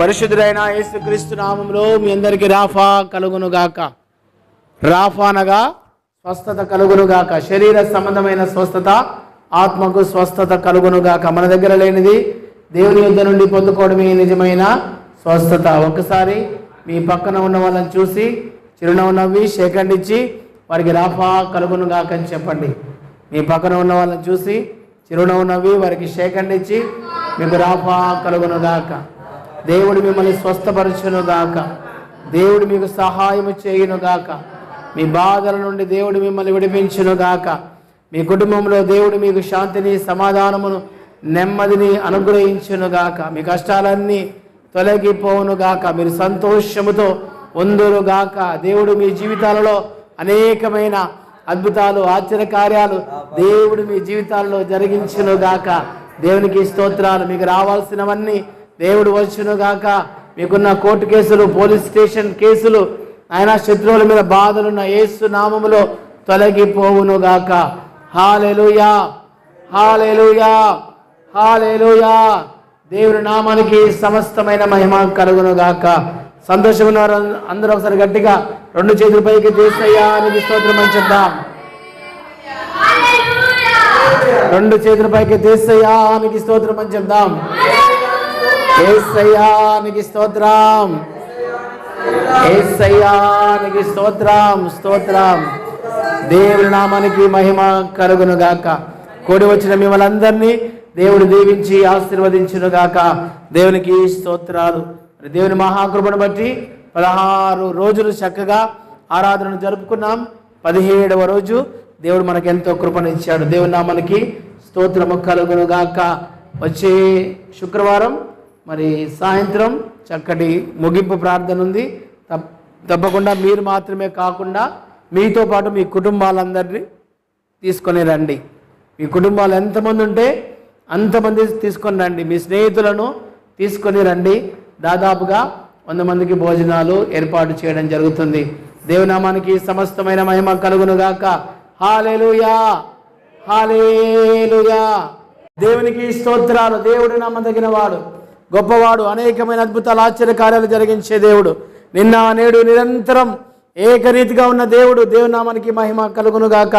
పరిశుద్ధుడైన యేసుక్రీస్తు నామములో మీ అందరికీ రాఫా కలుగునుగాక. రాఫా అనగా స్వస్థత కలుగునుగాక. శరీర సంబంధమైన స్వస్థత, ఆత్మకు స్వస్థత కలుగునుగాక. మన దగ్గర లేనిది దేవుని యుద్ధ నుండి పొందుకోవడమే నిజమైన స్వస్థత. ఒకసారి మీ పక్కన ఉన్న వాళ్ళని చూసి చిరునవ్వు నవ్వి సేకండిచ్చి వారికి రాఫా కలుగునుగాక అని చెప్పండి. మీ పక్కన ఉన్న వాళ్ళని చూసి చిరునవ్వు నవ్వి వారికి సేకండిచ్చి మీకు రాఫా కలుగునుగాక. దేవుడు మిమ్మల్ని స్వస్థపరచునుగాక. దేవుడు మీకు సహాయము చేయునుగాక. మీ బాధల నుండి దేవుడు మిమ్మల్ని విడిపించునుగాక. మీ కుటుంబంలో దేవుడు మీకు శాంతిని, సమాధానమును, నెమ్మదిని అనుగ్రహించునుగాక. మీ కష్టాలన్నీ తొలగిపోవునుగాక. మీరు సంతోషముతో ఉందురుగాక. దేవుడు మీ జీవితాలలో అనేకమైన అద్భుతాలు, ఆశ్చర్యకార్యాలు దేవుడు మీ జీవితాల్లో జరిగించునుగాక. దేవునికి స్తోత్రాలు. మీకు రావాల్సినవన్నీ దేవుడు వచ్చునుగాక. మీకున్న కోర్టు కేసులు, పోలీస్ స్టేషన్ కేసులు, ఆయన శత్రువుల మీద బాధలున్న యేసు నామములో తొలగిపోవునుగాక. హల్లెలూయా, హల్లెలూయా, హల్లెలూయా. దేవుని నామానికి సమస్తమైన మహిమ కలుగునుగాక. సంతోషం ఉన్నవారు అందరూ ఒకసారి గట్టిగా రెండు చేతుల పైకి యేసయ్యా నీకు స్తోత్రం అని చెప్దాం. రెండు చేతుల పైకి యేసయ్యా నీకు స్తోత్రం అని చెప్దాం. యేసయ్యా నీకు స్తోత్రం, యేసయ్యా నీకు స్తోత్రం, స్తోత్రం. దేవుని నామానికి మహిమ కలుగునుగాక. కూడి వచ్చిన మిమ్మల్ని అందరినీ దేవుడు దీవించి ఆశీర్వదించునుగాక. దేవునికి స్తోత్రాలు. దేవుని మహాకృపను బట్టి 16 రోజులు చక్కగా ఆరాధనను జరుపుకున్నాం. 17వ రోజు దేవుడు మనకు ఎంతో కృపనిచ్చాడు. దేవుని నామానికి స్తోత్రము కలుగునుగాక. వచ్చే శుక్రవారం మరి సాయంత్రం చక్కటి ముగింపు ప్రార్థన ఉంది. తప్పకుండా మీరు మాత్రమే కాకుండా మీతో పాటు మీ కుటుంబాలందరినీ తీసుకొని రండి. మీ కుటుంబాలు ఎంతమంది ఉంటే అంతమంది తీసుకొని రండి. మీ స్నేహితులను తీసుకొని రండి. దాదాపుగా 100 మందికి భోజనాలు ఏర్పాటు చేయడం జరుగుతుంది. దేవునామానికి సమస్తమైన మహిమ కలుగునుగాక. హల్లెలూయా, హల్లెలూయా. దేవునికి స్తోత్రాలు. దేవుడు నమ్మదగిన వాడు, గొప్పవాడు, అనేకమైన అద్భుతాలు, ఆశ్చర్యకార్యాలు జరిగించే దేవుడు. నిన్న నేడు నిరంతరం ఏకరీతిగా ఉన్న దేవుడు. దేవుని నామానికి మహిమ కలుగునుగాక.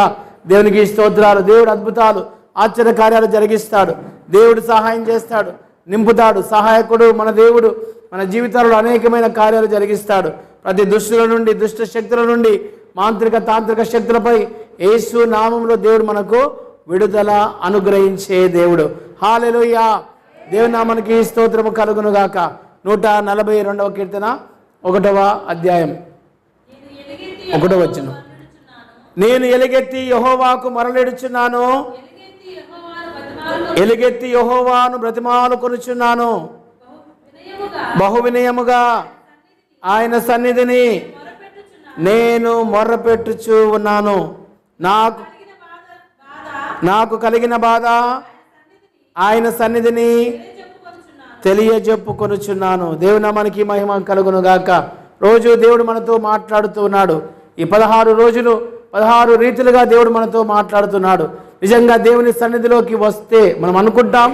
దేవునికి స్తోత్రాలు. దేవుడు అద్భుతాలు, ఆశ్చర్యకార్యాలు జరిగిస్తాడు. దేవుడు సహాయం చేస్తాడు, నింపుతాడు. సహాయకుడు మన దేవుడు మన జీవితాలలో అనేకమైన కార్యాలు జరిగిస్తాడు. ప్రతి దుష్టుల నుండి, దుష్ట శక్తుల నుండి, మాంత్రిక తాంత్రిక శక్తులపై యేసు నామములో దేవుడు మనకు విడుదల అనుగ్రహించే దేవుడు. హల్లెలూయా. దేవుని నామానికి స్తోత్రము కలుగునుగాక. 142వ కీర్తన 1వ అధ్యాయం 1వ వచనం. నేను ఎలుగెత్తి యెహోవాకు మొరలిడుచున్నాను, ఎలుగెత్తి యెహోవాను బ్రతిమాలు కొనుచున్నాను. బహు వినయముగా ఆయన సన్నిధిని నేను మొర్రపెట్టుచు ఉన్నాను. నాకు కలిగిన బాధ ఆయన సన్నిధిని తెలియజెప్పుకొనుచున్నాను. దేవుని నామానికి మహిమ కలుగునుగాక. రోజు దేవుడు మనతో మాట్లాడుతూ ఉన్నాడు. ఈ 16 రోజులు 16 రీతిలుగా దేవుడు మనతో మాట్లాడుతున్నాడు. నిజంగా దేవుని సన్నిధిలోకి వస్తే మనం అనుకుంటాం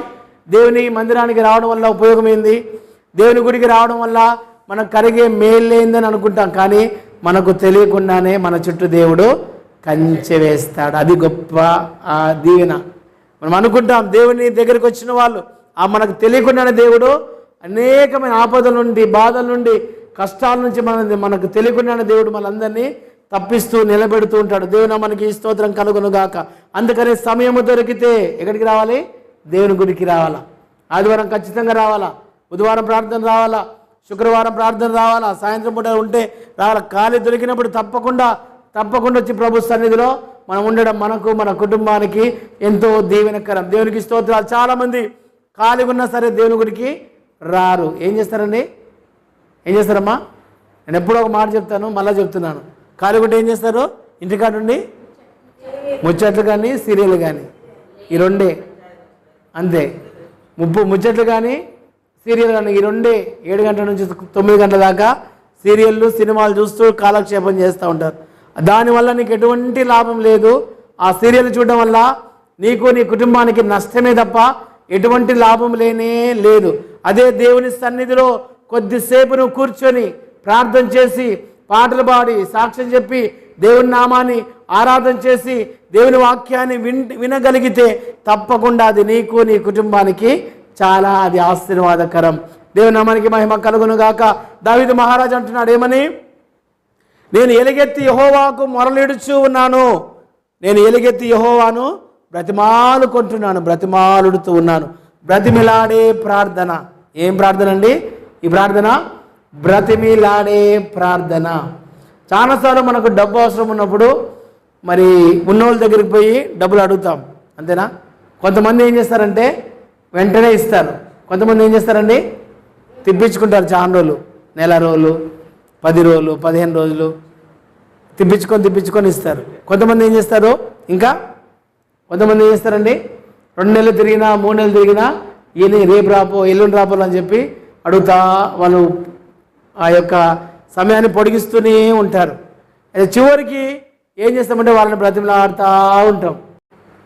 దేవుని మందిరానికి రావడం వల్ల ఉపయోగం ఏంది, దేవుని గుడికి రావడం వల్ల మనకు కలిగే మేలేందని అనుకుంటాం. కానీ మనకు తెలియకుండానే మన చుట్టూ దేవుడు కంచె వేస్తాడు. అది గొప్ప దీవెన. మనం అనుకుంటాం దేవుని దగ్గరికి వచ్చిన వాళ్ళు మనకు తెలియకుండానే దేవుడు అనేకమైన ఆపదల నుండి, బాధల నుండి, కష్టాల నుంచి మనకు తెలియకుండానే దేవుడు మనందరినీ తప్పిస్తూ నిలబెడుతూ ఉంటాడు. దేవుని మనకి స్తోత్రం కలుగునుగాక. అందుకనే సమయము దొరికితే ఎక్కడికి రావాలి? దేవుని గుడికి రావాలా. ఆదివారం ఖచ్చితంగా రావాలా, బుధవారం ప్రార్థన రావాలా, శుక్రవారం ప్రార్థన రావాలా, సాయంత్రం పూట ఉంటే రావాలా. ఖాళీ దొరికినప్పుడు తప్పకుండా వచ్చి ప్రభు సన్నిధిలో మనం ఉండడం మనకు, మన కుటుంబానికి ఎంతో దీవెనకరం. దేవునికి స్తోత్రాలు. చాలామంది ఖాళీగా ఉన్నా సరే దేవుని గుడికి రారు. ఏం చేస్తారండి? ఏం చేస్తారమ్మా? నేను ఎప్పుడో ఒక మాట చెప్తాను, మళ్ళీ చెప్తున్నాను. ఖాళీగా ఉంటే ఏం చేస్తారు? ఇంటికాడ ఉండి ముచ్చట్లు కానీ, సీరియల్ కానీ, ఈ రెండే అంతే. ముచ్చట్లు కానీ, సీరియల్ కానీ, ఈ రెండే. 7 గంటల నుంచి 9 గంటల దాకా సీరియళ్ళు, సినిమాలు చూస్తూ కాలక్షేపం చేస్తూ ఉంటారు. దానివల్ల నీకు ఎటువంటి లాభం లేదు. ఆ సీరియల్ చూడడం వల్ల నీకు, నీ కుటుంబానికి నష్టమే తప్ప ఎటువంటి లాభం లేనే లేదు. అదే దేవుని సన్నిధిలో కొద్దిసేపు నువ్వు కూర్చొని ప్రార్థన చేసి పాటలు పాడి సాక్ష్యం చెప్పి దేవుని నామాన్ని ఆరాధన చేసి దేవుని వాక్యాన్ని వినగలిగితే తప్పకుండా అది నీకు నీ కుటుంబానికి చాలా అది ఆశీర్వాదకరం. దేవుని నామానికి మహిమ కలుగును గాక. దావీదు మహారాజు అంటున్నాడు ఏమని? నేను ఎలుగెత్తి యెహోవాకు మొరలిడుచు ఉన్నాను. నేను ఎలుగెత్తి యెహోవాను బ్రతిమాలుడుతూ ఉన్నాను. బ్రతిమిలాడే ప్రార్థన. ఏం ప్రార్థన అండి ఈ ప్రార్థన? బ్రతిమిలాడే ప్రార్థన. చాలాసార్లు మనకు డబ్బు అవసరం ఉన్నప్పుడు మరి ఉన్నోళ్ళ దగ్గరికి పోయి డబ్బులు అడుగుతాం, అంతేనా? కొంతమంది ఏం చేస్తారంటే వెంటనే ఇస్తారు, కొంతమంది ఏం చేస్తారండి తిప్పించుకుంటారు. చాలా రోజులు, నెల రోజులు, 10 రోజులు, 15 రోజులు తిప్పించుకొని ఇస్తారు. కొంతమంది ఏం చేస్తారు, ఇంకా కొంతమంది ఏం చేస్తారండి 2 నెలలు తిరిగినా 3 నెలలు తిరిగినా ఈయన రేపు రాపో ఎల్లుండి రాపోలు అని చెప్పి అడుగుతా వాళ్ళు ఆ యొక్క సమయాన్ని పొడిగిస్తూనే ఉంటారు. చివరికి ఏం చేస్తామంటే వాళ్ళని బ్రతిమలాడుతూ ఉంటాం.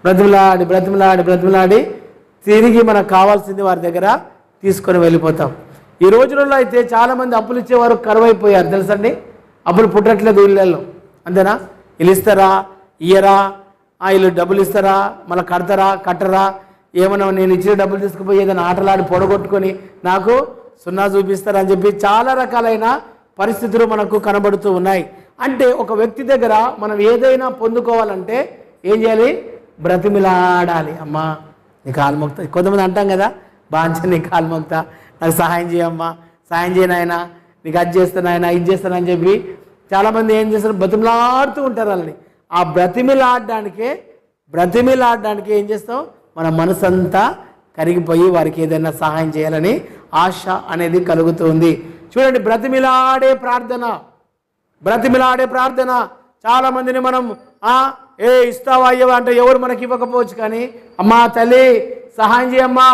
బ్రతిమలాడి తిరిగి మనకు కావాల్సింది వారి దగ్గర తీసుకొని వెళ్ళిపోతాం. ఈ రోజులలో అయితే చాలామంది అప్పులు ఇచ్చేవారు కరువైపోయారు తెలుసండి. అప్పులు పుట్టట్లేదు ఊళ్ళల్లో, అంతేనా? వీళ్ళు ఇస్తారా ఇయ్యరా, వీళ్ళు డబ్బులు ఇస్తారా మళ్ళీ కట్టరా, ఏమన్నా నేను ఇచ్చిన డబ్బులు తీసుకుపోయి ఏదైనా ఆటలాడి పొడగొట్టుకొని నాకు 0 చూపిస్తారా అని చెప్పి చాలా రకాలైన పరిస్థితులు మనకు కనబడుతూ ఉన్నాయి. అంటే ఒక వ్యక్తి దగ్గర మనం ఏదైనా పొందుకోవాలంటే ఏం చేయాలి? బ్రతిమిలాడాలి. అమ్మా నీ కాలు మొక్తా. కొంతమంది అంటాం కదా, బాంచ నీ కాలు మొక్తా, నాకు సహాయం చేయమ్మా, సహాయం చేయనాయన, నీకు అది చేస్తానాయన, ఇది చేస్తానని చెప్పి చాలామంది ఏం చేస్తారు, బ్రతిమిలాడుతూ ఉంటారు వాళ్ళని. ఆ బ్రతిమిలాడడానికి ఏం చేస్తాం? మన మనసంతా కరిగిపోయి వారికి ఏదైనా సహాయం చేయాలని ఆశ అనేది కలుగుతుంది. చూడండి, బ్రతిమిలాడే ప్రార్థన. చాలామందిని మనం ఇస్తావా అయ్యవా అంటే ఎవరు మనకి ఇవ్వకపోవచ్చు, కానీ అమ్మా తల్లి సహాయం చేయమ్మా,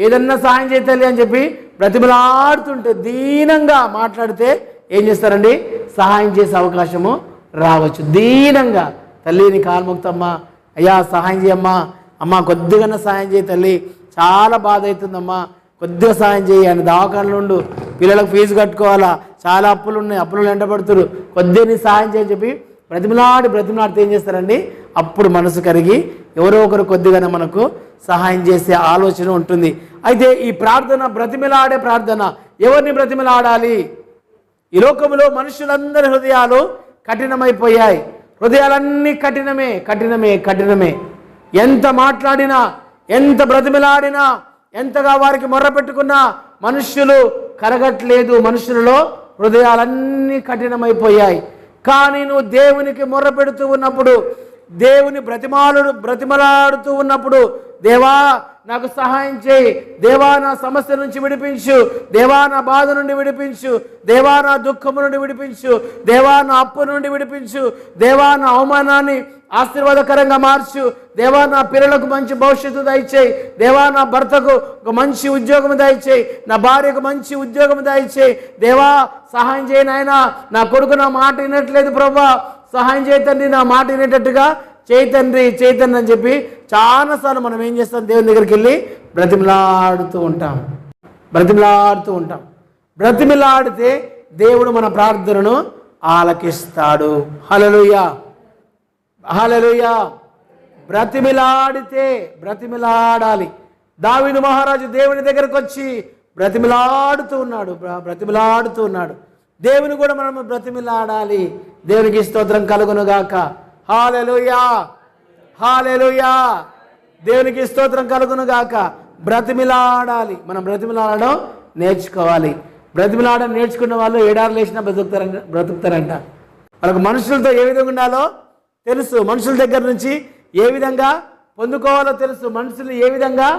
ఏదన్నా సహాయం చేయ తల్లి అని చెప్పి బ్రతిమిలాడుతుంటే దీనంగా మాట్లాడితే ఏం చేస్తారండి? సహాయం చేసే అవకాశము రావచ్చు. దీనంగా తల్లిని కాల్ముక్తమ్మా, అయ్యా సహాయం చేయమ్మా, అమ్మ కొద్దిగా సహాయం చేయి తల్లి, చాలా బాధ అవుతుందమ్మా, కొద్దిగా సహాయం చేయి అని దవాఖానలో ఉండు, పిల్లలకు ఫీజు కట్టుకోవాలా, చాలా అప్పులు ఉన్నాయి, అప్పులు వెంటబడుతురు, కొద్దిగా సహాయం చేయని చెప్పి బ్రతిమలాడితే ఏం చేస్తారండి? అప్పుడు మనసు కరిగి ఎవరో ఒకరు కొద్దిగానే మనకు సహాయం చేసే ఆలోచన ఉంటుంది. అయితే ఈ ప్రార్థన బ్రతిమలాడే ప్రార్థన. ఎవరిని బ్రతిమలాడాలి? ఈ లోకంలో మనుషులందరి హృదయాలు కఠినమైపోయాయి. హృదయాలన్నీ కఠినమే. ఎంత మాట్లాడినా, ఎంత బ్రతిమలాడినా, ఎంతగా వారికి మొర్ర పెట్టుకున్నా మనుష్యులు కరగట్లేదు. మనుషులలో హృదయాలన్నీ కఠినమైపోయాయి. కానీ నువ్వు దేవునికి మొర్ర పెడుతూ ఉన్నప్పుడు, దేవుని బ్రతిమలాడుతూ ఉన్నప్పుడు, దేవా నాకు సహాయం చేయి, దేవా నా సమస్య నుంచి విడిపించు, దేవా నా బాధ నుండి విడిపించు, దేవా నా దుఃఖము నుండి విడిపించు, దేవా నా అప్పు నుండి విడిపించు, దేవా నా అవమానాన్ని ఆశీర్వాదకరంగా మార్చు, దేవా నా పిల్లలకు మంచి భవిష్యత్తు దయచేయి, దేవా నా భర్తకు ఒక మంచి ఉద్యోగం దయచేయి, నా భార్యకు మంచి ఉద్యోగం దయచేయి, దేవా సహాయం చేయి నాయన, నా కొడుకు నా మాట వినట్లేదు ప్రభా, సహాయం చేయి తండ్రి, నా మాట వినేటట్టుగా చేయి తండ్రి అని చెప్పి చాలాసార్లు మనం ఏం చేస్తాం? దేవుని దగ్గరికి వెళ్ళి బ్రతిమలాడుతూ ఉంటాం. బ్రతిమలాడితే దేవుడు మన ప్రార్థనను ఆలకిస్తాడు. హల్లెలూయా. బ్రతిమలాడాలి. దావీదు మహారాజు దేవుని దగ్గరకు వచ్చి బ్రతిమలాడుతూ ఉన్నాడు. దేవుని కూడా మనం బ్రతిమలాడాలి. దేవునికి స్తోత్రం కలుగును గాక. హల్లెలూయా. దేవునికి స్తోత్రం కలుగును గాక. బ్రతిమలాడాలి. మనం బ్రతిమలాడడం నేర్చుకోవాలి. బ్రతిమలాడడం నేర్చుకున్న వాళ్ళు ఏడారులు వేసినా బ్రతుకుతారంట. వాళ్ళకు మనుషులతో ఏ విధంగా ఉండాలో తెలుసు, మనుషుల దగ్గర నుంచి ఏ విధంగా పొందుకోవాలో తెలుసు, మనుషులు ఏ విధంగా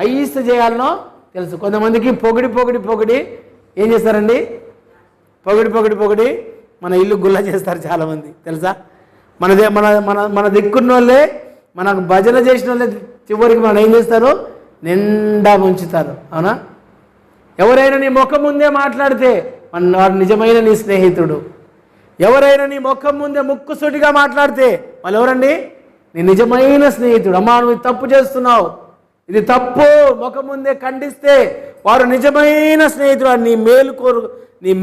అయిష్ట చేయాలనో తెలుసు. కొంతమందికి పొగిడి ఏం చేస్తారండి? పొగిడి మన ఇల్లు గుల్ల చేస్తారు చాలామంది, తెలుసా? మన దిక్కున్న వాళ్ళే, మనకు భజన చేసిన వాళ్ళే చివరికి మనం ఏం చేస్తారు? నిండా ముంచుతారు. అవునా? ఎవరైనా నీ ముఖం ముందే మాట్లాడితే వాడు నిజమైన నీ స్నేహితుడు. ఎవరైనా నీ ముఖం ముందే ముక్కుసూటిగా మాట్లాడితే వాళ్ళు ఎవరండి? నీ నిజమైన స్నేహితుడు. అమ్మా నువ్వు తప్పు చేస్తున్నావు, ఇది తప్పు, ముఖం ముందే ఖండిస్తే వారు నిజమైన స్నేహితుడు. నీ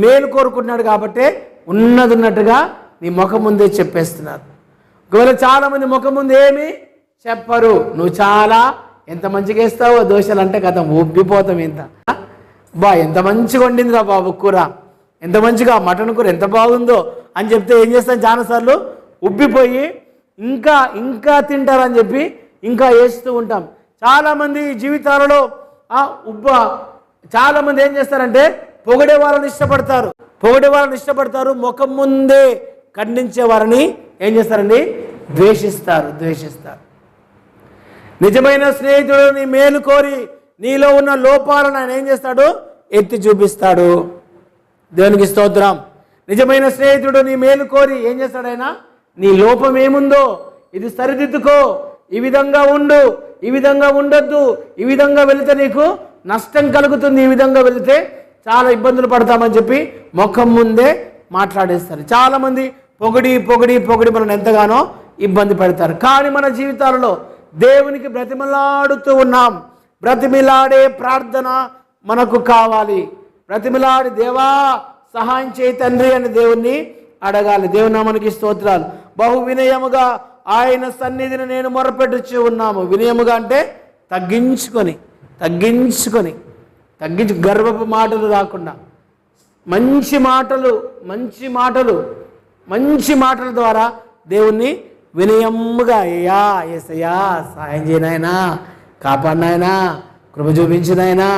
మేలు కోరుకుంటున్నాడు కాబట్టి ఉన్నట్టుగా నీ ముఖం ముందే చెప్పేస్తున్నారు. ఒకవేళ చాలామంది ముఖం ముందు ఏమి చెప్పరు. నువ్వు చాలా ఎంత మంచిగా వేస్తావో దోశలు అంటే కథ ఉబ్బిపోతాం. ఎంత మంచిగా వండిందిరా బాబు కూర, ఎంత మంచిగా మటన్ కూర ఎంత బాగుందో అని చెప్తే ఏం చేస్తాం, చాలాసార్లు ఉబ్బిపోయి ఇంకా తింటారని చెప్పి ఇంకా వేస్తూ ఉంటాం. చాలామంది జీవితాలలో చాలామంది ఏం చేస్తారంటే పొగిడే వాళ్ళని ఇష్టపడతారు, ముఖం ముందే ఖండించే వారిని ఏం చేస్తారండి, ద్వేషిస్తారు. నిజమైన స్నేహితుడు నీ మేలు కోరి నీలో ఉన్న లోపాలను ఆయన ఏం చేస్తాడు, ఎత్తి చూపిస్తాడు. దేవునికి స్తోత్రం. నిజమైన స్నేహితుడు నీ మేలు కోరి ఏం చేస్తాడు, ఆయన నీ లోపం ఏముందో ఇది సరిదిద్దుకో, ఈ విధంగా ఉండు, ఈ విధంగా ఉండొద్దు, ఈ విధంగా వెళితే నీకు నష్టం కలుగుతుంది, ఈ విధంగా వెళితే చాలా ఇబ్బందులు పడతామని చెప్పి ముఖం ముందే మాట్లాడేస్తారు. చాలామంది పొగిడి మనం ఎంతగానో ఇబ్బంది పెడతారు. కానీ మన జీవితాలలో దేవునికి బ్రతిమలాడుతూ ఉన్నాం. బ్రతిమిలాడే ప్రార్థన మనకు కావాలి. బ్రతిమిలాడి దేవా సహాయం చేయి తండ్రి అని దేవుణ్ణి అడగాలి. దేవుని నామానికి స్తోత్రాలు. బహు వినయముగా ఆయన సన్నిధిని నేను మొరపెట్టుచు ఉన్నాము. వినయముగా అంటే తగ్గించుకొని గర్వపు మాటలు రాకుండా మంచి మాటల ద్వారా దేవుణ్ణి వినయముగా యేసయ్యా సహాయం చేయనాయనా, కాపాడినాయనా, కృప చూపించినాయనా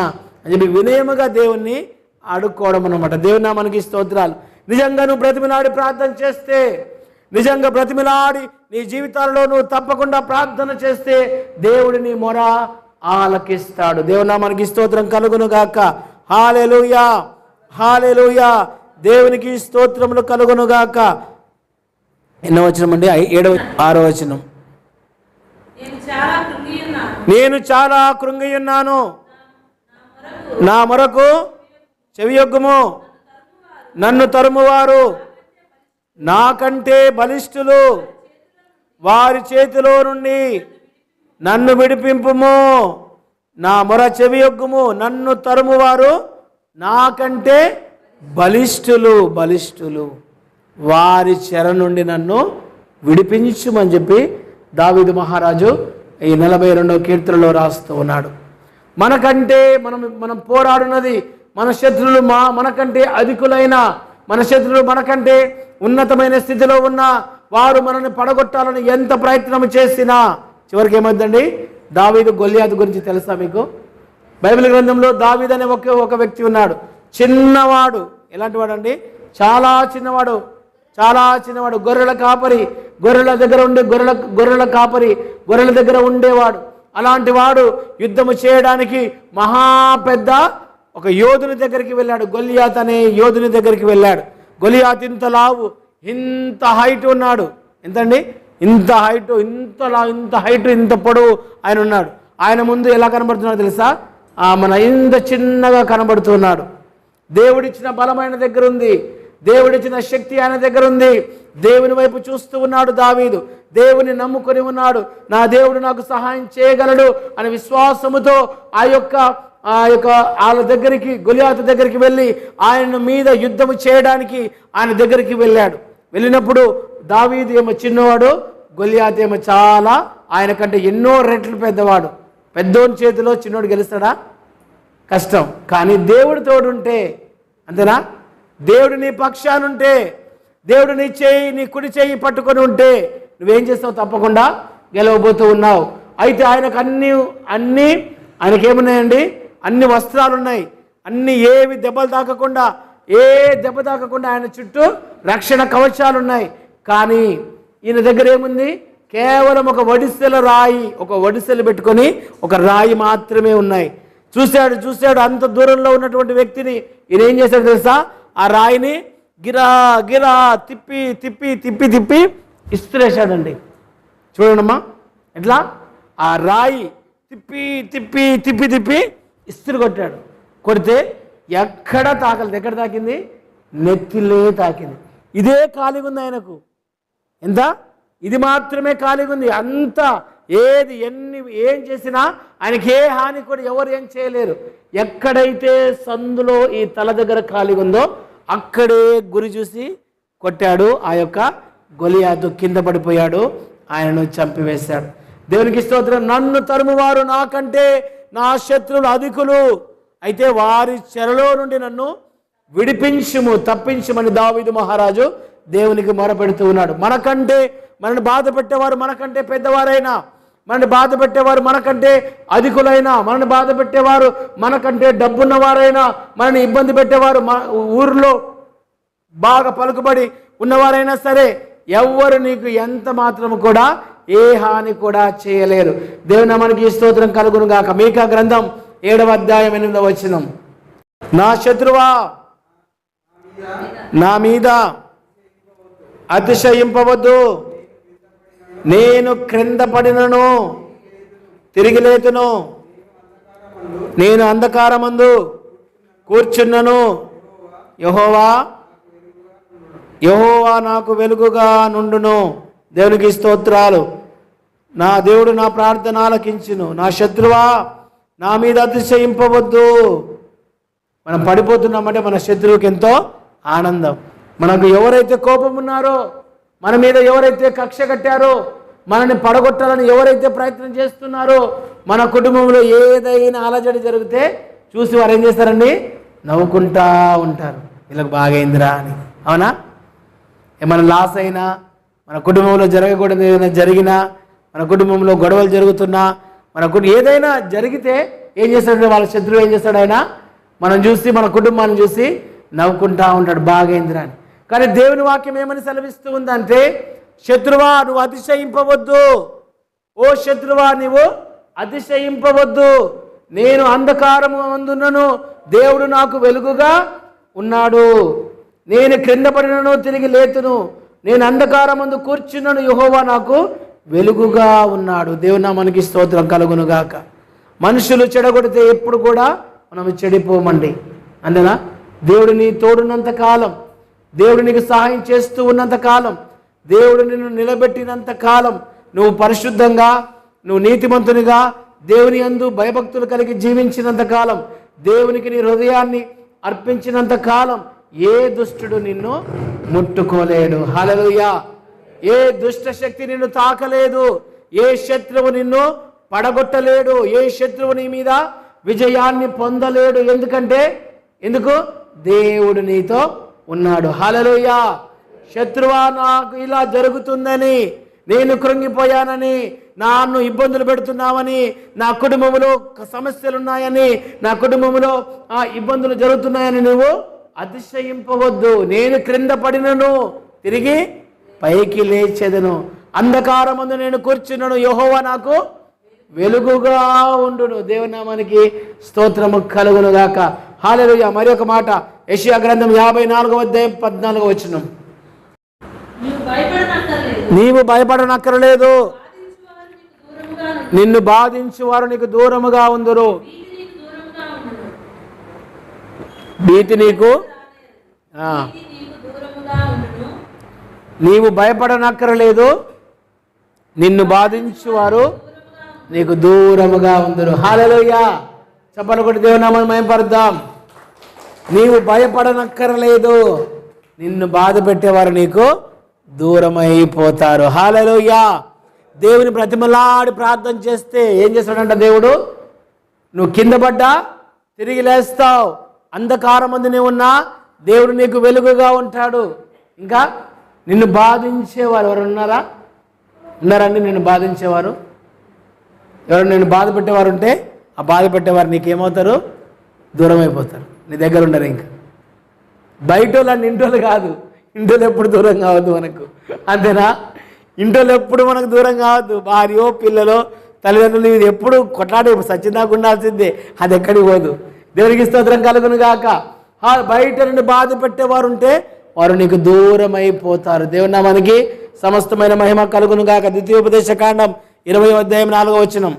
అని చెప్పి వినయముగా దేవుణ్ణి అడుక్కోవడం అన్నమాట. దేవుని నామానికి స్తోత్రాలు. నిజంగా నువ్వు బ్రతిమిలాడి ప్రార్థన చేస్తే, నిజంగా బ్రతిమిలాడి నీ జీవితాల్లో నువ్వు తప్పకుండా ప్రార్థన చేస్తే దేవుడు నీ మొర ఆలకిస్తాడు. దేవుని నామానికి స్తోత్రం కలుగును గాక. హల్లెలూయా, హల్లెలూయా. దేవునికి స్తోత్రములు కలుగును గాక. ఎన్నో వచనం అండి, 6వ వచనం. నేను చాలా కృంగియున్నాను, నా మొరకు చెవియొగ్గుము. నన్ను తరుమువారు నాకంటే బలిష్ఠులు, వారి చేతిలో నుండి నన్ను విడిపింపుము. నా మొర చెవియొగ్గుము. నన్ను తరుమువారు నాకంటే బలిష్ఠులు, వారి చెర నుండి నన్ను విడిపించుమని చెప్పి దావీదు మహారాజు ఈ 42వ కీర్తనలో రాస్తూ ఉన్నాడు. మనకంటే మనం పోరాడున్నది మన శత్రువులు, మనకంటే అధికులైన మన శత్రువులు, మనకంటే ఉన్నతమైన స్థితిలో ఉన్న వారు మనల్ని పడగొట్టాలని ఎంత ప్రయత్నం చేసినా చివరికి ఏమైందండి, దావీదు గొల్లియాతు గురించి తెలుసా మీకు? బైబిల్ గ్రంథంలో దావీదు అనే ఒక వ్యక్తి ఉన్నాడు. చిన్నవాడు. ఎలాంటి వాడు అండి? చాలా చిన్నవాడు. గొర్రెల కాపరి, గొర్రెల దగ్గర ఉండేవాడు. అలాంటి వాడు యుద్ధము చేయడానికి పెద్ద ఒక యోధుని దగ్గరికి వెళ్ళాడు. గొల్లియాత్ అనే యోధుని దగ్గరికి వెళ్ళాడు. గొల్లియాత్ ఇంత లావు, ఇంత హైట్ ఉన్నాడు. ఎంతండి? ఇంత హైట్, ఇంత పొడవు ఆయన ఉన్నాడు. ఆయన ముందు ఎలా కనబడుతున్నాడు తెలుసా? మన ఇంత చిన్నగా కనబడుతున్నాడు. దేవుడిచ్చిన బలమైన దగ్గర ఉంది, దేవుడిచ్చిన శక్తి ఆయన దగ్గర ఉంది. దేవుని వైపు చూస్తూ ఉన్నాడు దావీదు. దేవుని నమ్ముకొని ఉన్నాడు. నా దేవుడు నాకు సహాయం చేయగలడు అనే విశ్వాసముతో వాళ్ళ దగ్గరికి, గొలియాతు దగ్గరికి వెళ్ళి ఆయన మీద యుద్ధము చేయడానికి ఆయన దగ్గరికి వెళ్ళాడు. వెళ్ళినప్పుడు దావీదు ఏమో చిన్నవాడు, గొలియాతు ఏమో చాలా ఆయన కంటే ఎన్నో రెట్లు పెద్దవాడు. పెద్దోని చేతిలో చిన్నోడు గెలుస్తాడా? కష్టం. కానీ దేవుడు తోడుంటే, అంతేనా? దేవుడు నీ పక్షానుంటే, దేవుడు నీ కుడి చేయి పట్టుకొని ఉంటే నువ్వేం చేస్తావు? తప్పకుండా గెలవబోతూ ఉన్నావు. అయితే ఆయనకు అన్నీ ఆయనకేమున్నాయండి? అన్ని వస్త్రాలు ఉన్నాయి. అన్ని ఏవి దెబ్బ తాకకుండా ఆయన చుట్టూ రక్షణ కవచాలు ఉన్నాయి. కానీ ఈయన దగ్గర ఏముంది? కేవలం ఒక ఒడిసెలు పెట్టుకొని ఒక రాయి మాత్రమే ఉన్నాయి. చూశాడు అంత దూరంలో ఉన్నటువంటి వ్యక్తిని. ఈయన ఏం చేశాడు తెలుసా? ఆ రాయిని గిరా తిప్పి ఇస్త్రేశాడండి. చూడండమ్మా ఎట్లా ఆ రాయి తిప్పి ఇస్త్రీ కొట్టాడు. కొడితే ఎక్కడ తాకలేదు. ఎక్కడ తాకింది? నెత్తిలే తాకింది. ఇదే ఖాళీగా ఉంది ఆయనకు. ఎంత? ఇది మాత్రమే ఖాళీగా ఉంది. అంతా ఏం చేసినా ఆయనకి ఏ హాని కూడా ఎవరు ఏం చేయలేరు. ఎక్కడైతే సందులో ఈ తల దగ్గర ఖాళీగా ఉందో అక్కడే గురి చూసి కొట్టాడు. ఆ యొక్క గొలియాతు కింద పడిపోయాడు, ఆయనను చంపివేశాడు. దేవునికి స్తోత్రం. నన్ను తరుమువారు నాకంటే నా శత్రువులు అధికులు, అయితే వారి చెరలో నుండి నన్ను విడిపించుము, తప్పించుమని దావీదు మహారాజు దేవునికి మొరపెడుతూ ఉన్నాడు. మనని బాధ పెట్టేవారు మనకంటే పెద్దవారైనా, మనని బాధ పెట్టేవారు మనకంటే అధికులైనా, మనని బాధ పెట్టేవారు మనకంటే డబ్బున్నవారైనా, మనని ఇబ్బంది పెట్టేవారు ఊరిలో బాగా పలుకుబడి ఉన్నవారైనా సరే, ఎవ్వరు నీకు ఎంత మాత్రం కూడా ఏ హాని కూడా చేయలేరు. దేవుని నామానికి స్తోత్రం కలుగును గాక. మీకా గ్రంథం 7వ అధ్యాయం 8వ వచనం. నా శత్రువా నా మీద అతిశయింపవద్దు, నేను క్రింద పడినను తిరిగి లేతును, నేను అంధకారమందు కూర్చున్నను, యెహోవా నాకు వెలుగుగా నుండును. దేవునికి స్తోత్రాలు. నా దేవుడు నా ప్రార్థన ఆలకించును. నా శత్రువా నా మీద అతిశయింపవద్దు. మనం పడిపోతున్నామంటే మన శత్రువుకి ఎంతో ఆనందం. మనకు ఎవరైతే కోపం ఉన్నారో, మన మీద ఎవరైతే కక్ష కట్టారో, మనల్ని పడగొట్టాలని ఎవరైతే ప్రయత్నం చేస్తున్నారో, మన కుటుంబంలో ఏదైనా అలజడి జరిగితే చూసి వారు ఏం చేస్తారండి? నవ్వుకుంటా ఉంటారు, వీళ్ళకి బాగైందిరా అని. అవునా? ఏమైనా లాస్ అయినా, మన కుటుంబంలో జరగకూడదు ఏదైనా జరిగినా, మన కుటుంబంలో గొడవలు జరుగుతున్నా, ఏదైనా జరిగితే ఏం చేస్తాడంటే వాళ్ళ శత్రువు ఏం చేస్తాడు? ఆయన మనం చూసి, మన కుటుంబాన్ని చూసి నవ్వుకుంటా ఉంటాడు, బాగైందిరా అని. కానీ దేవుని వాక్యం ఏమని సెలవిస్తూ ఉందంటే, శత్రువా నువ్వు అతిశయింపవద్దు, ఓ శత్రువా నువ్వు అతిశయింపవద్దు, నేను అంధకారము అందున్నను, దేవుడు నాకు వెలుగుగా ఉన్నాడు, నేను క్రింద పడినను తిరిగి లేతును, నేను అంధకారమందు కూర్చున్నాను, యెహోవా నాకు వెలుగుగా ఉన్నాడు. దేవుని నామానికి స్తోత్రం కలుగును గాక. మనుషులు చెడగొడితే ఎప్పుడు కూడా మనం చెడిపోమండి, అంతేనా? దేవుడు నీ తోడున్నంత కాలం, దేవుడు నీకు సహాయం చేస్తూ ఉన్నంత కాలం, దేవుడు నిన్ను నిలబెట్టినంత కాలం, నువ్వు పరిశుద్ధంగా, నువ్వు నీతిమంతునిగా, దేవుని యందు భయభక్తులు కలిగి జీవించినంత కాలం, దేవునికి నీ హృదయాన్ని అర్పించినంత కాలం ఏ దుష్టుడు నిన్ను ముట్టుకోలేడు. హల్లెలూయా. ఏ దుష్ట శక్తి నిన్ను తాకలేదు, ఏ శత్రువు నిన్ను పడగొట్టలేడు, ఏ శత్రువు నీ మీద విజయాన్ని పొందలేడు. ఎందుకు? దేవుడు నీతో ఉన్నాడు. హల్లెలూయా. శత్రువా నాకు ఇలా జరుగుతుందని, నేను కృంగిపోయానని, నన్ను ఇబ్బందులు పెడుతున్నావని, నా కుటుంబంలో సమస్యలున్నాయని, నా కుటుంబంలో ఇబ్బందులు జరుగుతున్నాయని నువ్వు అతిశయింపవద్దు. నేను క్రింద పడినను తిరిగి పైకి లేచెదను, అంధకారమందు నేను కూర్చున్నాను, యెహోవా నాకు వెలుగుగా ఉండును. దేవుని నామానికి స్తోత్రము కలుగును గాక. హల్లెలూయా. మరి ఒక మాట, యెషయా గ్రంథం 54వ అధ్యాయం 14వ వచనం. నీవు భయపడనక్కరలేదు, నిన్ను బాధించు వారు నీకు దూరముగా ఉందురు. భీతి నీకు, నీవు భయపడనక్కరలేదు, నిన్ను బాధించువారు నీకు దూరముగా ఉందురు. హల్లెలూయా. చప్పట్లు కొట్టి దేవుని నామమును మహిమపరుద్దాం. నీవు భయపడనక్కరలేదు, నిన్ను బాధ పెట్టేవారు నీకు దూరమైపోతారు. హల్లెలూయా. దేవుని ప్రతిమలాడి ప్రార్థన చేస్తే ఏం చేస్తాడంట దేవుడు? నువ్వు కింద పడ్డా తిరిగి లేస్తావు, అంధకారం మంది నీవు ఉన్నా దేవుడు నీకు వెలుగుగా ఉంటాడు. ఇంకా నిన్ను బాధించేవారు ఎవరు ఉన్నారండి? నిన్ను బాధించేవారు ఎవరు? నిన్ను బాధ పెట్టేవారు ఉంటే ఆ బాధ పెట్టేవారు నీకేమవుతారు? దూరం అయిపోతారు, నీ దగ్గర ఉండరు. ఇంకా బయట వాళ్ళు ఇంటోళ్ళు కాదు, ఇంటోళ్ళు ఎప్పుడు దూరం కావద్దు మనకు, అంతేనా? ఇంటోళ్ళు ఎప్పుడు మనకు దూరం కావద్దు. భార్యో పిల్లలో తల్లిదండ్రులు ఇది ఎప్పుడు కొట్లాడి సచ్చిదాకా ఉండాల్సిందే, అది ఎక్కడికి పోదు. దేవునికి స్తోత్రం కలుగును గాక. బయట నుండి బాధ పెట్టేవారు ఉంటే వారు నీకు దూరం అయిపోతారు. దేవుని నామానికి సమస్తమైన మహిమ కలుగును గాక. ద్వితీయోపదేశ కాండం 20వ అధ్యాయం 4వ వచనం.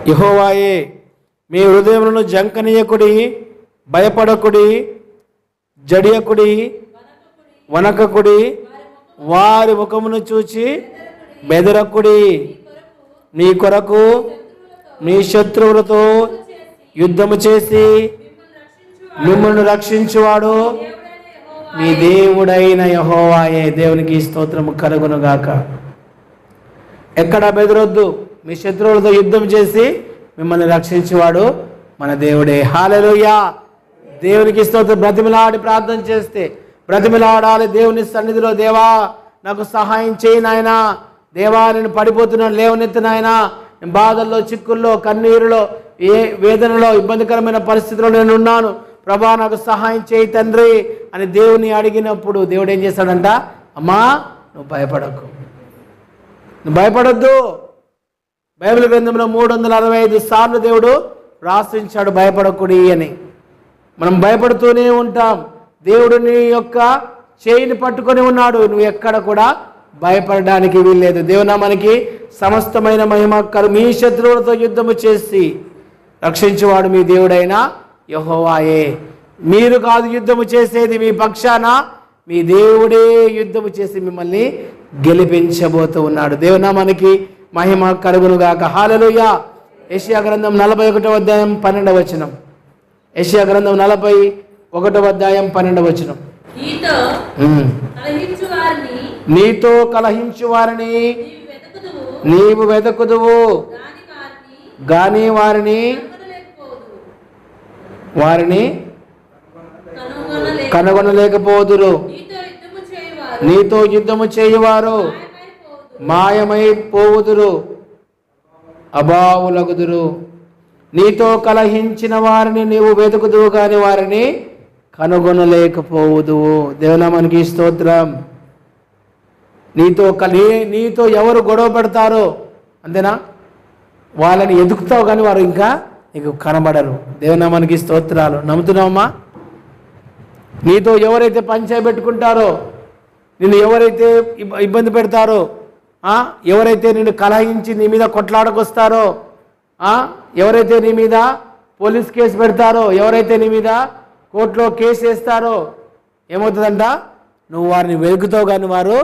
యెహోవాయే. మీ హృదయములను జంకనీయకుడి, భయపడకుడి, జడియకుడి, వనకకుడి, వారి ముఖమును చూచి బెదరకుడి. మీ కొరకు మీ శత్రువులతో యుద్ధము చేసి మిమ్మల్ని రక్షించువాడు మీ దేవుడైన యెహోవాయే. దేవునికి స్తోత్రము కలుగునుగాక. ఎక్కడ బెదరొద్దు, మీ శత్రువులతో యుద్ధం చేసి మిమ్మల్ని రక్షించేవాడు మన దేవుడే. హల్లెలూయా. దేవునికి స్తోత్రం. బ్రతిమిలాడి ప్రార్థన చేస్తే బ్రతిమిలాడాలి దేవుని సన్నిధిలో. దేవా నాకు సహాయం చేయి నాయనా, దేవా నేను పడిపోతున్నాను, లేవనెత్తు నాయనా, నేను బాధల్లో, చిక్కుల్లో, కన్నీరులో, ఏ వేదనలో, ఇబ్బందికరమైన పరిస్థితిలో నేను ఉన్నాను, ప్రభా నాకు సహాయం చేయి తండ్రి అని దేవుని అడిగినప్పుడు దేవుడు ఏం చేస్తాడంట? అమ్మా నువ్వు భయపడకు, నువ్వు భయపడొద్దు. బైబిల్ గ్రంథంలో 365 సార్లు దేవుడు రాసించాడు భయపడకుడి అని. మనం భయపడుతూనే ఉంటాం. దేవుడు నీ యొక్క చేయిని పట్టుకొని ఉన్నాడు. నువ్వు ఎక్కడ కూడా భయపడడానికి వీల్లేదు. దేవునామానికి సమస్తమైన మహిమ కలు. మీ శత్రువులతో యుద్ధము చేసి రక్షించేవాడు మీ దేవుడైన యెహోవాయే. మీరు కాదు యుద్ధము చేసేది, మీ పక్షాన మీ దేవుడే యుద్ధము చేసి మిమ్మల్ని గెలిపించబోతూ ఉన్నాడు. దేవునామానికి మహిమ కలుగునుగాక. హల్లెలూయా. యెషయా గ్రంథం 41వ అధ్యాయం 12వ వచనం. యెషయా గ్రంథం 41వ అధ్యాయం 12వ వచనం. నీతో కలహించు వారిని నీవు వెదకుదువు గాని వారిని కనుగొనలేకపోదురు. నీతో యుద్ధము చేయువారు మాయమైపోవుదురు, అభావులగుదురు. నీతో కలహించిన వారిని నీవు వెతుకుదువు కానీ వారిని కనుగొనలేకపోవుదువు. దేవునామానికి స్తోత్రం. నీతో ఎవరు గొడవ పడతారో అంతేనా, వాళ్ళని ఎదుగుతావు కానీ వారు ఇంకా నీకు కనబడరు. దేవునామానికి స్తోత్రాలు. నమ్ముతున్నావమ్మా? నీతో ఎవరైతే పంచాయి పెట్టుకుంటారో, నిన్ను ఎవరైతే ఇబ్బంది పెడతారో, ఎవరైతే నిన్ను కలహించి నీ మీద కొట్లాడకొస్తారో, ఎవరైతే నీ మీద పోలీస్ కేసు పెడతారో, ఎవరైతే నీ మీద కోర్టులో కేసు వేస్తారో ఏమవుతుందంట? నువ్వు వారిని వెతుకుతావు కానీ వారు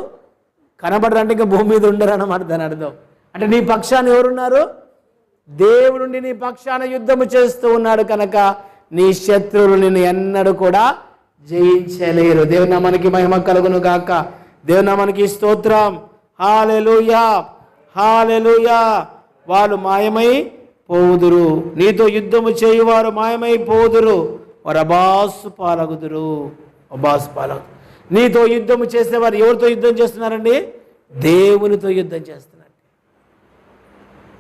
కనబడరంటే ఇంకా భూమి మీద ఉండరు అన్నమాట దాని అర్థం. అంటే నీ పక్షాన ఎవరున్నారు? దేవుడు నీ పక్షాన యుద్ధము చేస్తూ ఉన్నాడు కనుక నీ శత్రువులు నిన్ను ఎన్నడూ కూడా జయించలేరు. దేవుని నామానికి మహిమ కలుగును గాక. దేవుని నామానికి స్తోత్రం. హల్లెలూయా, హల్లెలూయా. వాళ్ళు మాయమై పోవుదురు. నీతో యుద్ధము చేయువారు మాయమై పోవుదురు, వారు అబాసు పాలగుదురు. అబాసు పాలగు. నీతో యుద్ధము చేసేవారు ఎవరితో యుద్ధం చేస్తున్నారండి? దేవునితో యుద్ధం చేస్తున్నారు.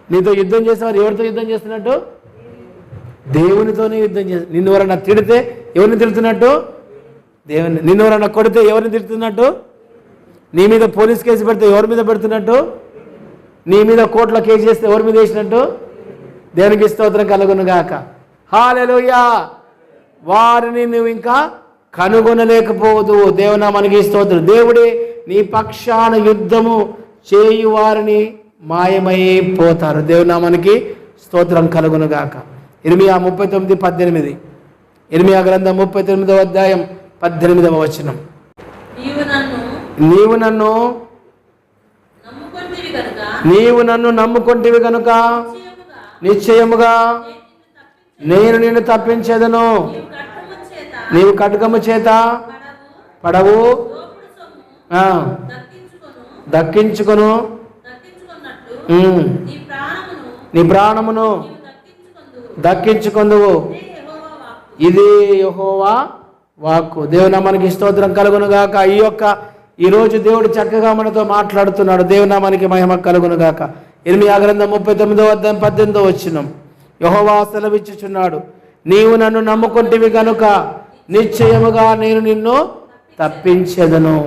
నీతో యుద్ధం చేసేవారు ఎవరితో యుద్ధం చేస్తున్నట్టు? దేవునితోనే యుద్ధం చేస్తారు. నిన్ను ఎవరన్నా తిడితే ఎవరిని తిడుతున్నట్టు? దేవుని. నిన్ను ఎవరన్నా కొడితే ఎవరిని తిడుతున్నట్టు? నీ మీద పోలీస్ కేసు పెడితే ఎవరి మీద పెడుతున్నట్టు? నీ మీద కోర్టులో కేసు చేస్తే ఎవరి మీద వేసినట్టు? దేవునికి స్తోత్రం కలుగును గాక. హల్లెలూయా. వారిని నువ్వు ఇంకా కనుగొనలేకపోదు. దేవునామానికి స్తోత్రం. దేవుడే నీ పక్షాన యుద్ధము చేయు వారిని మాయమైపోతారు. దేవునామానికి స్తోత్రం కలుగును గాక. ఇర్మియా 39:18. ఇర్మియా గ్రంథం 39వ అధ్యాయం 18వ వచనం. నీవు నన్ను నమ్ముకొంటివి కనుక నిశ్చయముగా నేను నిన్ను తప్పించేదను. నీవు ఖడ్గము చేత పడవు దక్కించుకొను, నీ ప్రాణమును దక్కించుకొందువు. ఇది యెహోవా వాక్కు. దేవునామానికి స్తోత్రం కలుగును గాక. ఈరోజు దేవుడు చక్కగా మనతో మాట్లాడుతున్నాడు. దేవునామానికి మహిమ కలుగును గాక. ఇర్మియా గ్రంథం 39వ అధ్యాయం 18వ వచనం. యెహోవా సెలవిచ్చుచున్నాడు, నీవు నన్ను నమ్ముకొంటివి గనుక నిశ్చయముగా నేను నిన్ను తప్పించెదను.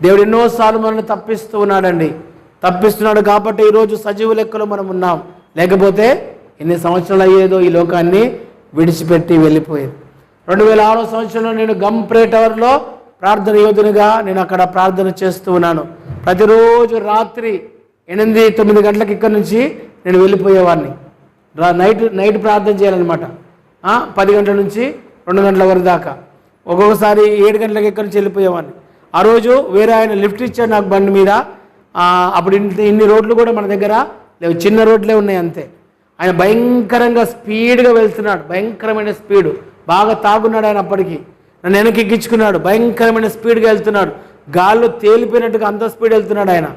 దేవుడు ఎన్నోసార్లు మనల్ని తప్పిస్తూ ఉన్నాడండి. తప్పిస్తున్నాడు కాబట్టి ఈరోజు సజీవ లెక్కలో మనం ఉన్నాం. లేకపోతే ఎన్ని సంవత్సరాలు అయ్యేదో ఈ లోకాన్ని విడిచిపెట్టి వెళ్ళిపోయేది. 2006వ సంవత్సరంలో నేను గంప్రే టవర్లో ప్రార్థన యోధునిగా నేను అక్కడ ప్రార్థన చేస్తూ ఉన్నాను. ప్రతిరోజు రాత్రి 8-9 గంటలకు ఇక్కడ నుంచి నేను వెళ్ళిపోయేవాడిని. నైట్ ప్రార్థన చేయాలన్నమాట. 10 గంటల నుంచి 2 గంటల వరకు దాకా. ఒక్కొక్కసారి 7 గంటలకు ఇక్కడ నుంచి వెళ్ళిపోయేవాడిని. ఆ రోజు వేరే ఆయన లిఫ్ట్ ఇచ్చాడు నాకు బండి మీద. అప్పుడు ఇన్ని రోడ్లు కూడా మన దగ్గర లేవు, చిన్న రోడ్లే ఉన్నాయి అంతే. ఆయన భయంకరంగా స్పీడ్గా వెళ్తున్నాడు, భయంకరమైన స్పీడు. బాగా తాగున్నాడు ఆయన అప్పటికి. నన్ను వెనక్కి ఎక్కించుకున్నాడు, భయంకరమైన స్పీడ్గా వెళ్తున్నాడు. గాల్లో తేలిపోయినట్టుగా అంత స్పీడ్ వెళ్తున్నాడు ఆయన.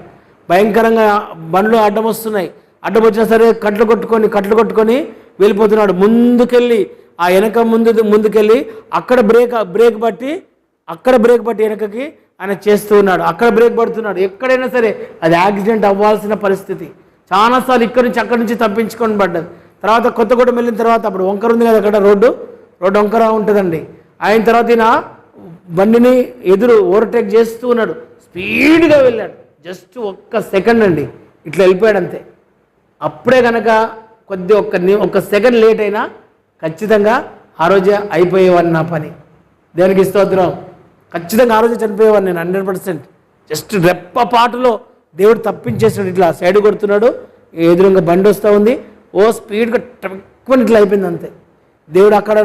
భయంకరంగా బండ్లు అడ్డం వస్తున్నాయి. అడ్డం వచ్చినా సరే కట్లు కొట్టుకొని వెళ్ళిపోతున్నాడు. ముందుకెళ్ళి ఆ వెనక ముందుకెళ్ళి అక్కడ బ్రేక్ పట్టి వెనకకి ఆయన చేస్తూ ఉన్నాడు. అక్కడ బ్రేక్ పడుతున్నాడు. ఎక్కడైనా సరే అది యాక్సిడెంట్ అవ్వాల్సిన పరిస్థితి. చాలాసార్లు అక్కడి నుంచి తప్పించుకొని పడ్డది. తర్వాత కొత్తగూడెం వెళ్ళిన తర్వాత అప్పుడు వంకర ఉంది కదా, అక్కడ రోడ్డు వంకర ఉంటుందండి. అయిన తర్వాత ఈయన బండిని ఓవర్టేక్ చేస్తూ ఉన్నాడు. స్పీడ్గా వెళ్ళాడు. జస్ట్ 1 సెకండ్ అండి, ఇట్లా వెళ్ళిపోయాడు అంతే. అప్పుడే కనుక ఒక్క సెకండ్ లేట్ అయినా ఖచ్చితంగా ఆ రోజే అయిపోయేవాడిని నా పని. దేవునికి స్తోత్రం. ఖచ్చితంగా ఆ రోజే చనిపోయేవాడిని నేను 100%. జస్ట్ రెప్పపాటులో దేవుడు తప్పించేసాడు. ఇట్లా సైడ్ కొడుతున్నాడు, ఎదురుగా బండి వస్తూ ఉంది, స్పీడ్గా టక్కుని ఇట్లా అయిపోయింది అంతే. దేవుడు అక్కడ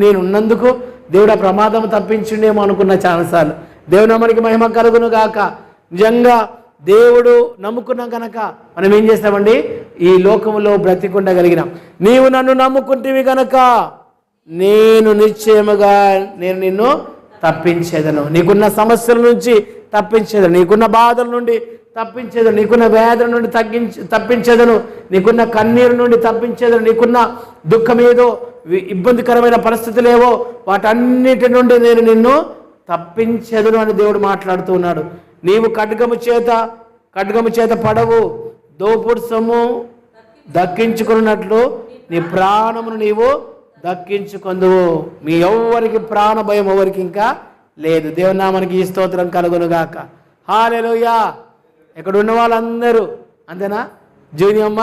నేను ఉన్నందుకు దేవుడు ఆ ప్రమాదం తప్పించిండేమో అనుకున్న చాలాసార్లు. దేవుని నామానికి మహిమ కలుగును గాక. నిజంగా దేవుడు నమ్ముకున్నాం కనుక మనం ఏం చేస్తామండి, ఈ లోకంలో బ్రతికుండగలిగినాం. నీవు నన్ను నమ్ముకుంటేవి కనుక నేను నిశ్చయముగా నిన్ను తప్పించేదను. నీకున్న సమస్యల నుంచి తప్పించేదను, నీకున్న బాధల నుండి తప్పించేదను, నీకున్న వేదన నుండి తప్పించేదను, నీకున్న కన్నీరు నుండి తప్పించేదను, నీకున్న దుఃఖం ఏదో ఇబ్బందికరమైన పరిస్థితులేవో వాటన్నిటి నుండి నేను నిన్ను తప్పించేదను అని దేవుడు మాట్లాడుతూ ఉన్నాడు. నీవు ఖడ్గము చేత పడవు, దోపుడు సొమ్ము దక్కించుకున్నట్లు నీ ప్రాణమును నీవు దక్కించుకొందువు. మీ ఎవ్వరికి ప్రాణ భయం ఎవరికి ఇంకా లేదు. దేవుని నామానికి ఈ స్తోత్రం కలుగునుగాక. హల్లెలూయా. ఇక్కడ ఉన్న వాళ్ళందరూ అంతేనా? జూనియమ్మ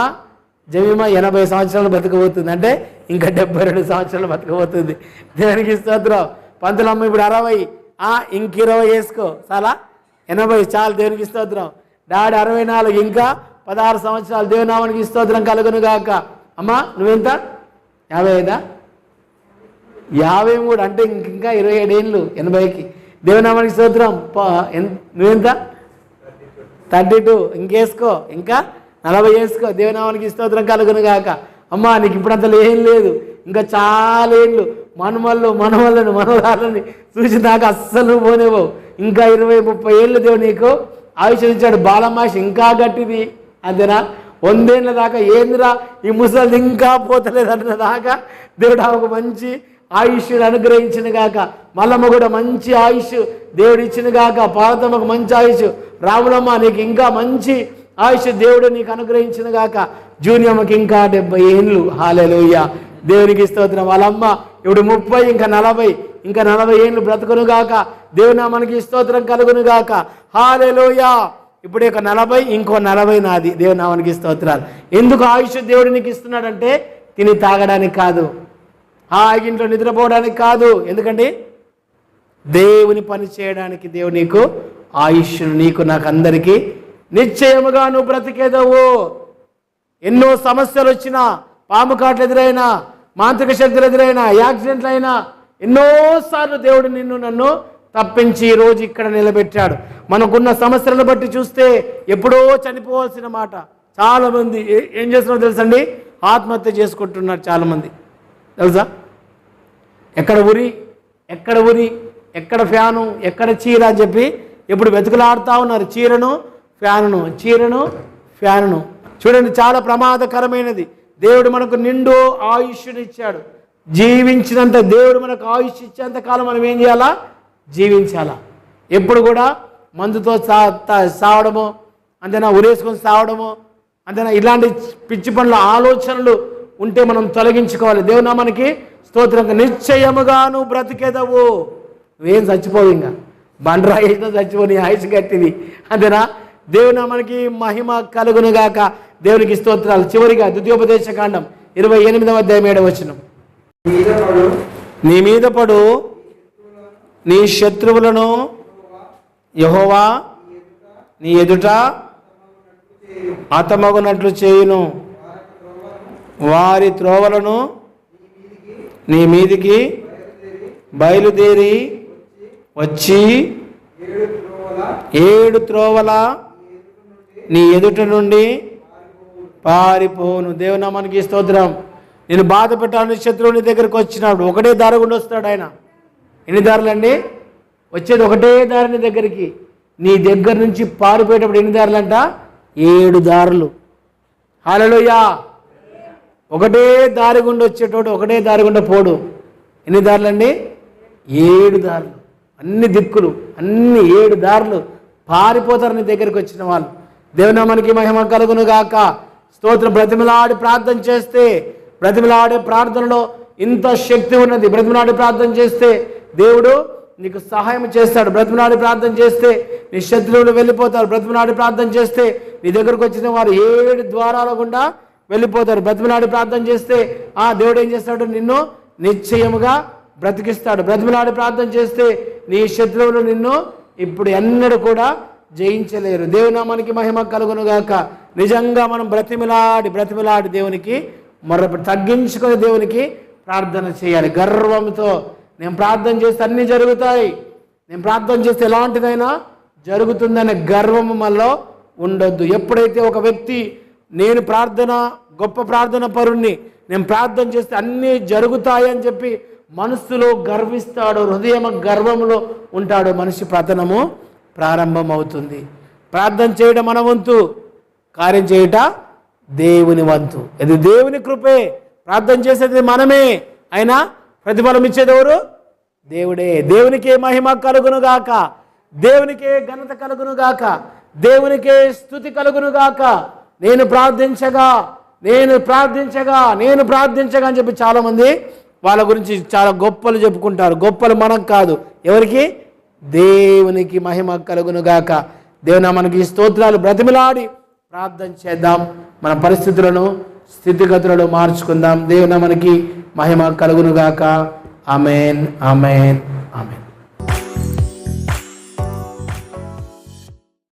80 సంవత్సరాలు బతకబోతుంది, అంటే ఇంకా 72 సంవత్సరాలు బతకబోతుంది. దేవునికి స్తోత్రం. పంతులమ్మ ఇప్పుడు 60, ఇంక 20 వేసుకో చాలా, 80 చాలు. దేవునికి స్తోత్రం. డాడీ 64, ఇంకా 16 సంవత్సరాలు. దేవుని నామానికి స్తోత్రం కలుగునుగాక. అమ్మ నువ్వెంత? 55, 53 అంటే ఇంకా 27 ఏళ్ళు 80కి. దేవుని నామానికి స్తోత్రం. నువ్వెంత? 32, ఇంకేసుకో, ఇంకా 40 వేసుకో. దేవుని నామానికి స్తోత్రం కలుగునుగాక. అమ్మ నీకు ఇప్పుడంత ఏం లేదు, ఇంకా చాలా ఏళ్ళు. మనవళ్ళని చూసి నాకు అస్సలు పోనేవో. ఇంకా 20-30 ఏళ్ళు దేవుడు నీకు ఆయుష్ ఇచ్చాడు. బాలమాష్ ఇంకా గట్టిది అంతేనా? 100 ఏళ్ళ దాకా ఏందిరా ఈ ముసలి ఇంకా పోతలేదు అన్న దాకా దేవుడు ఒక మంచి ఆయుష్ అనుగ్రహించిన గాక. మల్లమ్మ కూడా మంచి ఆయుష్ దేవుడు ఇచ్చిన గాక. పార్వతమ్మకు మంచి ఆయుష్, రాములమ్మ నీకు ఇంకా మంచి ఆయుష్ దేవుడు నీకు అనుగ్రహించిన గాక. జూనియమ్మకి ఇంకా 70 ఏళ్ళు. హల్లెలూయా. దేవునికి స్తోత్రం. వాళ్ళమ్మ ఇప్పుడు 30, ఇంకా 40 ఏళ్ళు బ్రతుకును గాక. దేవుని నామానికి స్తోత్రం కలుగును గాక. హల్లెలూయా. ఇప్పుడు ఇక 40, ఇంకో 40 నాది. దేవుని నామానికి స్తోత్రాలు. ఎందుకు ఆయుష్ దేవుడు నీకు ఇస్తున్నాడంటే తిని తాగడానికి కాదు, ఇంట్లో నిద్రపోవడానికి కాదు. ఎందుకండి దేవుని పని చేయడానికి దేవుడు నీకు ఆయుష్, నీకు నాకు అందరికీ నిశ్చయముగా నువ్వు బ్రతికేదవు. ఎన్నో సమస్యలు వచ్చినా, పాము కాట్లు ఎదురైనా, మాంత్రిక శక్తులు ఎదురైనా, యాక్సిడెంట్లు అయినా ఎన్నోసార్లు దేవుడు నన్ను తప్పించి ఈరోజు ఇక్కడ నిలబెట్టాడు. మనకున్న సమస్యలను బట్టి చూస్తే ఎప్పుడో చనిపోవాల్సిన మాట. చాలామంది ఏం చేస్తున్నారో తెలుసండి, ఆత్మహత్య చేసుకుంటున్నారు చాలామంది. తెలుసా? ఎక్కడ ఉరి, ఎక్కడ ఫ్యాను, ఎక్కడ చీర అని చెప్పి ఎప్పుడు వెతుకులాడుతూ ఉన్నారు. చీరను ఫ్యానును. చూడండి, చాలా ప్రమాదకరమైనది. దేవుడు మనకు నిండు ఆయుష్నిచ్చాడు. జీవించినంత దేవుడు మనకు ఆయుష్ ఇచ్చేంత కాలం మనం ఏం చేయాలా? జీవించాలా. ఎప్పుడు కూడా మందుతో సావడము అంతేనా, ఉరేసుకొని సావడము అంతేనా, ఇలాంటి పిచ్చి పనుల ఆలోచనలు ఉంటే మనం తొలగించుకోవాలి. దేవుని నామానికి స్తోత్రంగా. నిశ్చయముగా నువ్వు బ్రతికేదవు, నువ్వేం చచ్చిపోవు. ఇంకా బండరాయి వేసినా చచ్చిపో, నీ ఆయుష్ గట్టిది అంతేనా. దేవుని నామానికి మహిమ కలుగునుగాక. దేవునికి స్తోత్రాలు. చివరిగా ద్వితీయోపదేశకాండం 28వ అధ్యాయం 7వ వచనం. నీ మీద పడు నీ శత్రువులను యెహోవా నీ ఎదుట హతమగునట్లు చేయును. వారి త్రోవలను నీ మీదికి బయలుదేరి వచ్చి 7 త్రోవల నీ ఎదుట నుండి పారిపోను. దేవునామానికి స్తోత్రం. నేను బాధ పెట్టాలని శత్రువుని దగ్గరికి వచ్చినాడు. ఒకటే దారి గుండా వస్తాడు ఆయన. ఎన్ని దారులండి? వచ్చేది ఒకటే దారిని దగ్గరికి. నీ దగ్గర నుంచి పారిపోయేటప్పుడు ఎన్ని దారులంట? 7 దారులు. హల్లెలూయా. ఒకటే దారి గుండా వచ్చేటోడు ఒకటే దారి గుండా పోడు. ఎన్ని దారులండి? 7 దారులు. అన్ని దిక్కులు, అన్ని 7 దారులు పారిపోతారు నీ దగ్గరికి వచ్చిన వాళ్ళు. దేవునామానికి మహిమ కలుగును గాక. స్తోత్రం. బ్రతిమలాడి ప్రార్థన చేస్తే, బ్రతిమలాడే ప్రార్థనలో ఇంత శక్తి ఉన్నది. బ్రతిమలాడి ప్రార్థన చేస్తే దేవుడు నీకు సహాయం చేస్తాడు. బ్రతిమలాడి ప్రార్థన చేస్తే నీ శత్రువులు వెళ్ళిపోతారు. బ్రతిమలాడి ప్రార్థన చేస్తే నీ దగ్గరకు వచ్చిన వారు 7 ద్వారాల గుండా వెళ్ళిపోతారు. బ్రతిమలాడి ప్రార్థన చేస్తే దేవుడు ఏం చేస్తాడు? నిన్ను నిశ్చయముగా బ్రతికిస్తాడు. బ్రతిమలాడి ప్రార్థన చేస్తే నీ శత్రువులు నిన్ను ఇప్పుడు ఎన్నడూ కూడా జయించలేరు. దేవునామానికి మహిమ కలుగును గాక. నిజంగా మనం బ్రతిమలాడి దేవునికి తగ్గించుకొని దేవునికి ప్రార్థన చేయాలి. గర్వంతో నేను ప్రార్థన చేస్తే అన్నీ జరుగుతాయి, నేను ప్రార్థన చేస్తే ఎలాంటిదైనా జరుగుతుందనే గర్వము మనలో ఉండొద్దు. ఎప్పుడైతే ఒక వ్యక్తి నేను గొప్ప ప్రార్థన పరుణ్ణి, నేను ప్రార్థన చేస్తే అన్నీ జరుగుతాయని చెప్పి మనస్సులో గర్విస్తాడు, హృదయం గర్వంలో ఉంటాడు, మనిషి పతనము ప్రారంభం అవుతుంది. ప్రార్థన చేయడం మన వంతు, కార్యం చేయట దేవుని వంతు. ఇది దేవుని కృపే. ప్రార్థన చేసేది మనమే, అయినా ప్రతిఫలం ఇచ్చేది ఎవరు? దేవుడే. దేవునికే మహిమ కలుగును గాక, దేవునికే ఘనత కలుగును గాక, దేవునికే స్తుతి కలుగును గాక. నేను ప్రార్థించగా అని చెప్పి చాలామంది వాళ్ళ గురించి చాలా గొప్పలు చెప్పుకుంటారు. గొప్పలు మనం కాదు, ఎవరికి? దేవునికి మహిమ కలుగును గాక. దేవుని మనకి స్తోత్రాలు. బ్రతిమలాడి ప్రార్థన చేద్దాం, మన పరిస్థితులను స్థితిగతులను మార్చుకుందాం. దేవుని మనకి మహిమ కలుగును గాక. ఆమేన్, ఆమేన్, ఆమేన్.